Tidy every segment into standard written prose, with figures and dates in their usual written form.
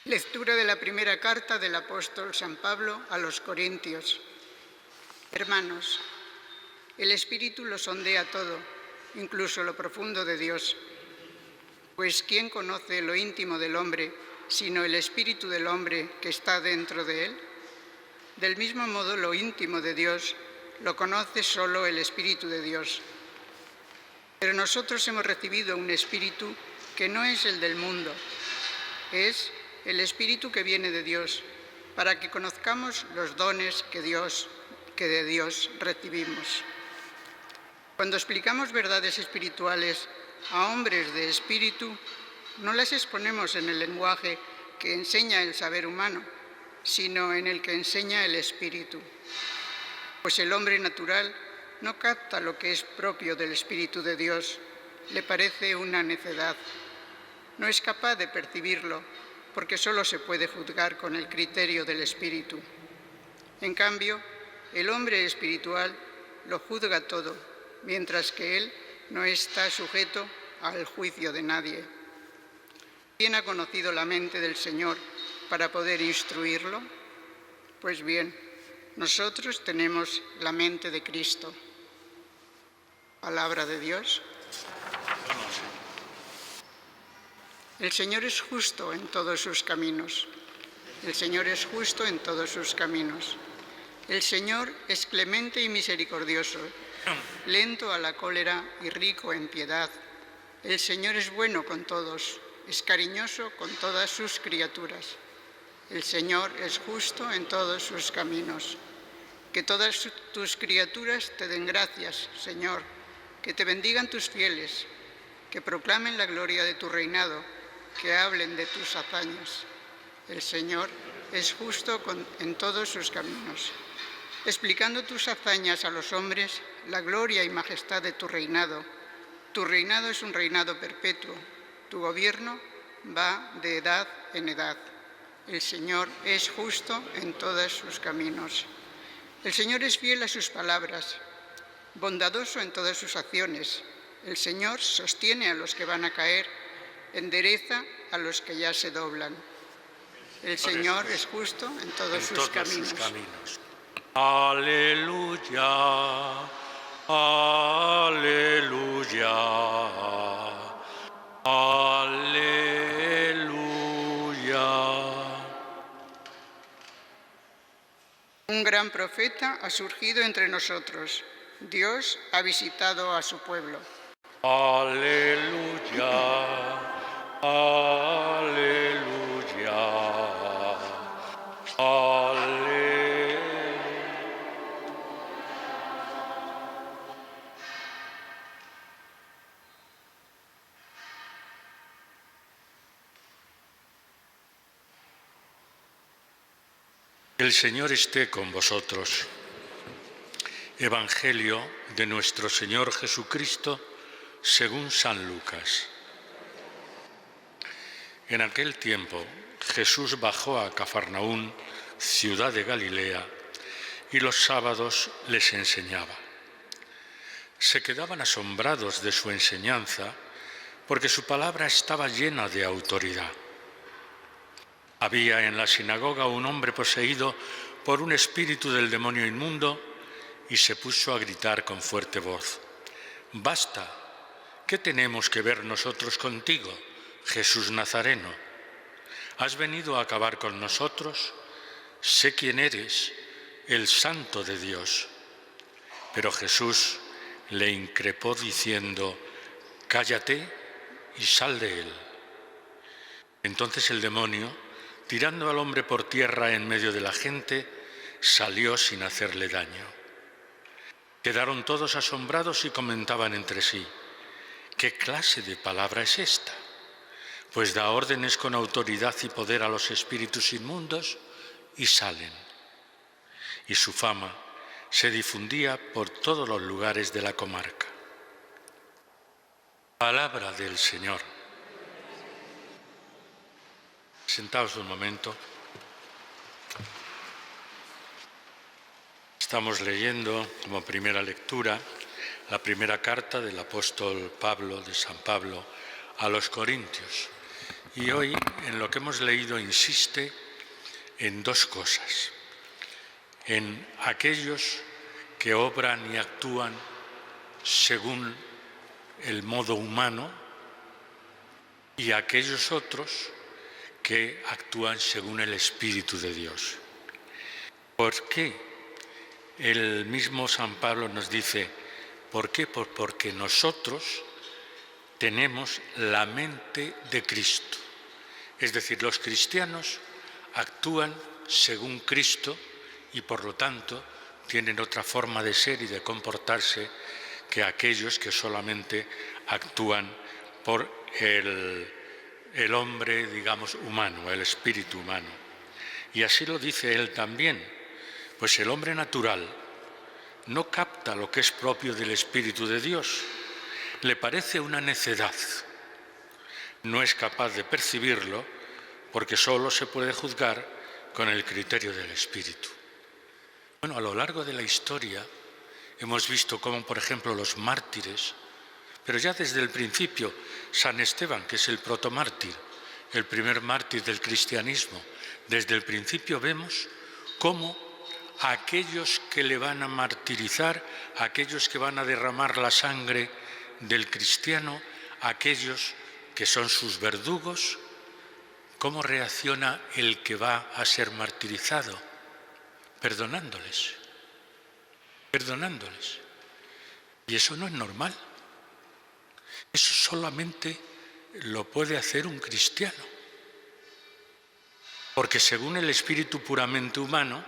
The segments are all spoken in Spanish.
Lectura de la primera carta del apóstol San Pablo a los Corintios. Hermanos, el Espíritu lo sondea todo, incluso lo profundo de Dios. Pues ¿quién conoce lo íntimo del hombre, sino el Espíritu del hombre que está dentro de él? Del mismo modo, lo íntimo de Dios lo conoce solo el Espíritu de Dios. Pero nosotros hemos recibido un Espíritu que no es el del mundo, es el Espíritu que viene de Dios, para que conozcamos los dones que de Dios recibimos. Cuando explicamos verdades espirituales a hombres de espíritu, no las exponemos en el lenguaje que enseña el saber humano, sino en el que enseña el Espíritu. Pues el hombre natural no capta lo que es propio del Espíritu de Dios, le parece una necedad. No es capaz de percibirlo, porque solo se puede juzgar con el criterio del Espíritu. En cambio, el hombre espiritual lo juzga todo, mientras que él no está sujeto al juicio de nadie. ¿Quién ha conocido la mente del Señor para poder instruirlo? Pues bien, nosotros tenemos la mente de Cristo. Palabra de Dios. El Señor es justo en todos sus caminos. El Señor es justo en todos sus caminos. El Señor es clemente y misericordioso, lento a la cólera y rico en piedad. El Señor es bueno con todos, es cariñoso con todas sus criaturas. El Señor es justo en todos sus caminos. Que todas tus criaturas te den gracias, Señor, que te bendigan tus fieles, que proclamen la gloria de tu reinado, que hablen de tus hazañas. El Señor es justo en todos sus caminos, explicando tus hazañas a los hombres, la gloria y majestad de tu reinado. Tu reinado es un reinado perpetuo, tu gobierno va de edad en edad. El Señor es justo en todos sus caminos. El Señor es fiel a sus palabras, bondadoso en todas sus acciones. El Señor sostiene a los que van a caer, endereza a los que ya se doblan. El Señor es justo en todos sus caminos. Aleluya, aleluya, aleluya. Un gran profeta ha surgido entre nosotros. Dios ha visitado a su pueblo. Aleluya, aleluya, aleluya. El Señor esté con vosotros. Evangelio de nuestro Señor Jesucristo según San Lucas. En aquel tiempo Jesús bajó a Cafarnaún, ciudad de Galilea, y los sábados les enseñaba. Se quedaban asombrados de su enseñanza, porque su palabra estaba llena de autoridad. Había en la sinagoga un hombre poseído por un espíritu del demonio inmundo y se puso a gritar con fuerte voz: «¡Basta! ¿Qué tenemos que ver nosotros contigo, Jesús Nazareno? ¿Has venido a acabar con nosotros? Sé quién eres, el Santo de Dios». Pero Jesús le increpó diciendo: «Cállate y sal de él». Entonces el demonio, tirando al hombre por tierra en medio de la gente, salió sin hacerle daño. Quedaron todos asombrados y comentaban entre sí: «¿Qué clase de palabra es esta? Pues da órdenes con autoridad y poder a los espíritus inmundos y salen». Y su fama se difundía por todos los lugares de la comarca. Palabra del Señor. Sentaos un momento. Estamos leyendo como primera lectura la primera carta del apóstol Pablo, de San Pablo, a los Corintios. Y hoy, en lo que hemos leído, insiste en dos cosas: en aquellos que obran y actúan según el modo humano y aquellos otros que actúan según el Espíritu de Dios. ¿Por qué? El mismo San Pablo nos dice, ¿por qué? Porque nosotros tenemos la mente de Cristo. Es decir, los cristianos actúan según Cristo y por lo tanto tienen otra forma de ser y de comportarse que aquellos que solamente actúan por el hombre, digamos, humano, el espíritu humano. Y así lo dice él también, pues el hombre natural no capta lo que es propio del Espíritu de Dios, le parece una necedad, no es capaz de percibirlo porque solo se puede juzgar con el criterio del Espíritu. Bueno, a lo largo de la historia hemos visto cómo, por ejemplo, los mártires, pero ya desde el principio, San Esteban, que es el protomártir, el primer mártir del cristianismo, desde el principio vemos cómo aquellos que le van a martirizar, aquellos que van a derramar la sangre del cristiano, aquellos que son sus verdugos, ¿cómo reacciona el que va a ser martirizado? Perdonándoles. Y eso no es normal. Eso solamente lo puede hacer un cristiano. Porque según el espíritu puramente humano,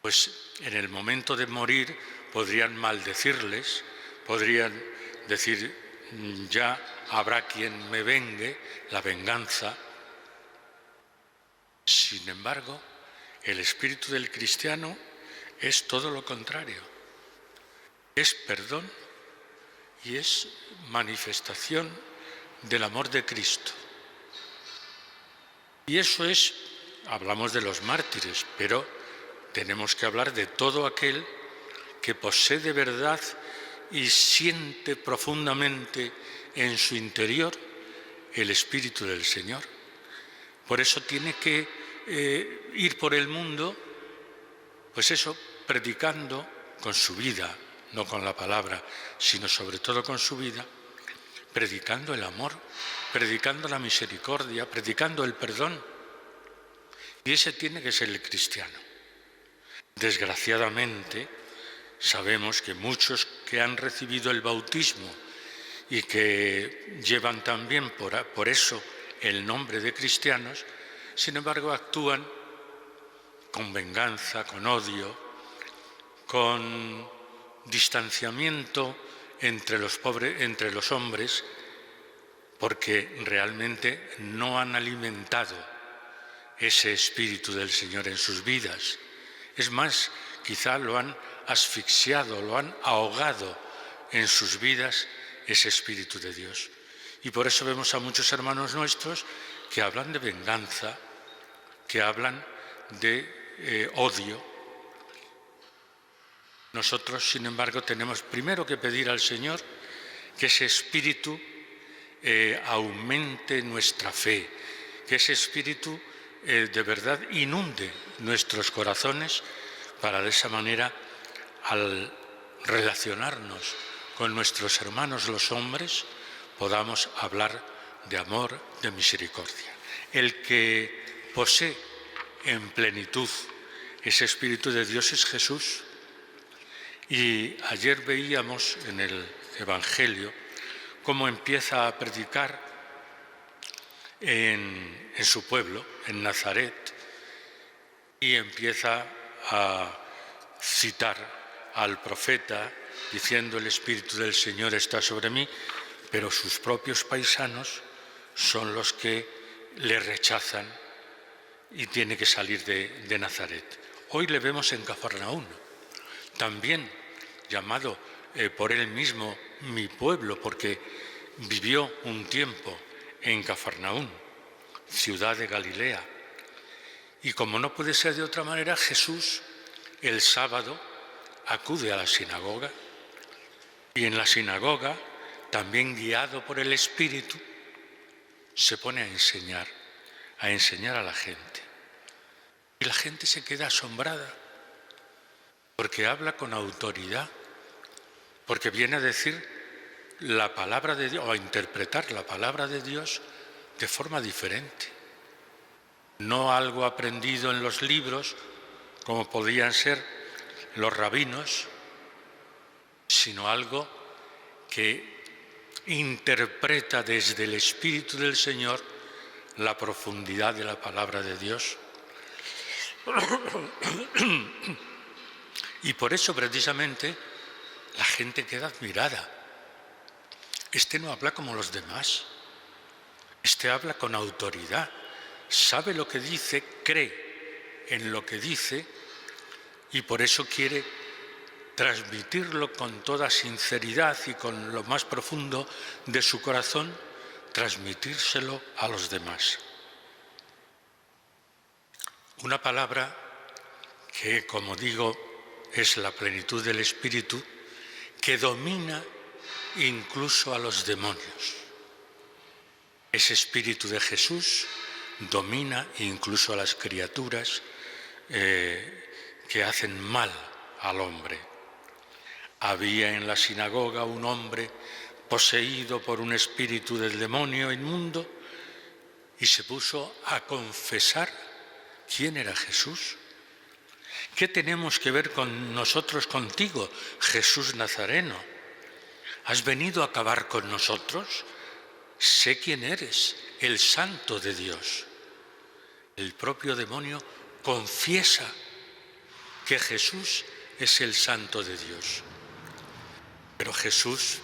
pues en el momento de morir podrían maldecirles, podrían decir, ya habrá quien me vengue, la venganza. Sin embargo, el espíritu del cristiano es todo lo contrario. Es perdón y es manifestación del amor de Cristo. Y eso es, hablamos de los mártires, pero tenemos que hablar de todo aquel que posee de verdad y siente profundamente en su interior el Espíritu del Señor. Por eso tiene que ir por el mundo, pues eso, predicando con su vida, no con la palabra, sino sobre todo con su vida, predicando el amor, predicando la misericordia, predicando el perdón. Y ese tiene que ser el cristiano. Desgraciadamente, sabemos que muchos que han recibido el bautismo y que llevan también por eso el nombre de cristianos, sin embargo actúan con venganza, con odio, con distanciamiento entre los hombres, porque realmente no han alimentado ese Espíritu del Señor en sus vidas. Es más, quizá lo han asfixiado, lo han ahogado en sus vidas ese Espíritu de Dios. Y por eso vemos a muchos hermanos nuestros que hablan de venganza, que hablan de odio. Nosotros, sin embargo, tenemos primero que pedir al Señor que ese Espíritu aumente nuestra fe, que ese Espíritu de verdad inunde nuestros corazones para de esa manera, al relacionarnos con nuestros hermanos los hombres, podamos hablar de amor, de misericordia. El que posee en plenitud ese Espíritu de Dios es Jesús. Y ayer veíamos en el Evangelio cómo empieza a predicar en su pueblo, en Nazaret, y empieza a citar al profeta diciendo: el Espíritu del Señor está sobre mí, pero sus propios paisanos son los que le rechazan y tiene que salir de Nazaret. Hoy le vemos en Cafarnaún, también llamado por él mismo mi pueblo, porque vivió un tiempo en Cafarnaún, ciudad de Galilea. Y como no puede ser de otra manera, Jesús el sábado acude a la sinagoga, y en la sinagoga, también guiado por el Espíritu, se pone a enseñar a la gente. Y la gente se queda asombrada, porque habla con autoridad, porque viene a decir la palabra de Dios, o a interpretar la palabra de Dios de forma diferente. No algo aprendido en los libros, como podían ser los rabinos, sino algo que interpreta desde el Espíritu del Señor la profundidad de la palabra de Dios. Y por eso precisamente la gente queda admirada. Este no habla como los demás, este habla con autoridad, sabe lo que dice, cree en lo que dice y por eso quiere transmitirlo con toda sinceridad y con lo más profundo de su corazón, transmitírselo a los demás. Una palabra que, como digo, es la plenitud del Espíritu, que domina incluso a los demonios. Ese Espíritu de Jesús domina incluso a las criaturas que hacen mal al hombre. Había en la sinagoga un hombre poseído por un espíritu del demonio inmundo y se puso a confesar quién era Jesús. ¿Qué tenemos que ver con nosotros contigo, Jesús Nazareno? ¿Has venido a acabar con nosotros? Sé quién eres, el Santo de Dios. El propio demonio confiesa que Jesús es el Santo de Dios. Pero Jesús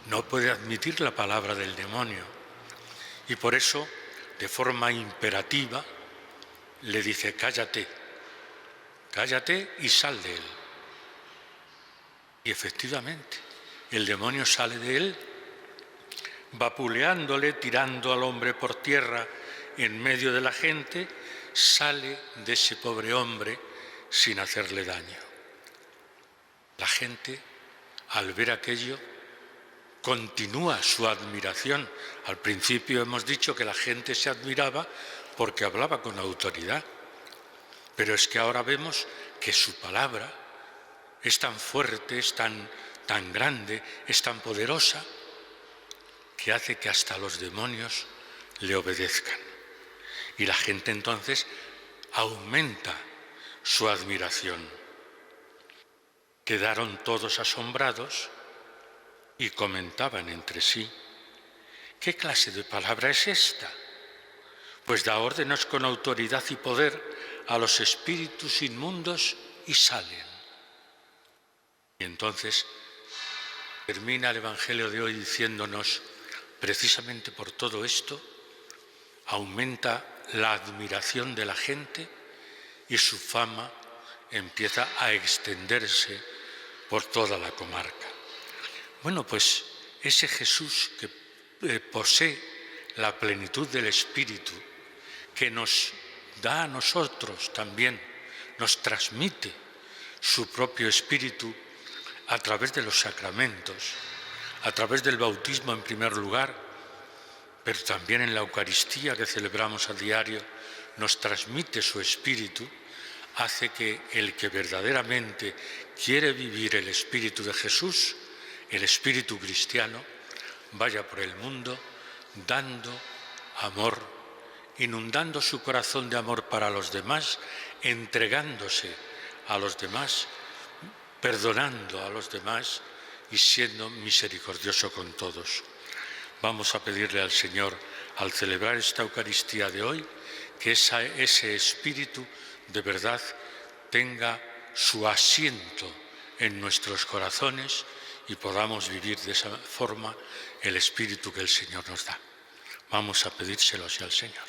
no puede admitir la palabra del demonio y por eso, de forma imperativa, le dice: cállate, cállate y sal de él. Y efectivamente, el demonio sale de él, vapuleándole, tirando al hombre por tierra en medio de la gente, sale de ese pobre hombre sin hacerle daño. La gente, al ver aquello, continúa su admiración. Al principio hemos dicho que la gente se admiraba porque hablaba con autoridad, pero es que ahora vemos que su palabra es tan fuerte, es tan grande, es tan poderosa, que hace que hasta los demonios le obedezcan. Y la gente entonces aumenta su admiración. Quedaron todos asombrados y comentaban entre sí: ¿qué clase de palabra es esta? Pues da órdenes con autoridad y poder a los espíritus inmundos y salen. Y entonces termina el Evangelio de hoy diciéndonos: precisamente por todo esto aumenta la admiración de la gente y su fama empieza a extenderse por toda la comarca. Bueno, pues ese Jesús que posee la plenitud del Espíritu, que nos da a nosotros también, nos transmite su propio Espíritu a través de los sacramentos, a través del bautismo en primer lugar, pero también en la Eucaristía que celebramos a diario, nos transmite su Espíritu, hace que el que verdaderamente quiere vivir el Espíritu de Jesús, el Espíritu cristiano, vaya por el mundo dando amor, inundando su corazón de amor para los demás, entregándose a los demás, perdonando a los demás y siendo misericordioso con todos. Vamos a pedirle al Señor, al celebrar esta Eucaristía de hoy, que ese Espíritu de verdad tenga su asiento en nuestros corazones y podamos vivir de esa forma el Espíritu que el Señor nos da. Vamos a pedírselo así al Señor.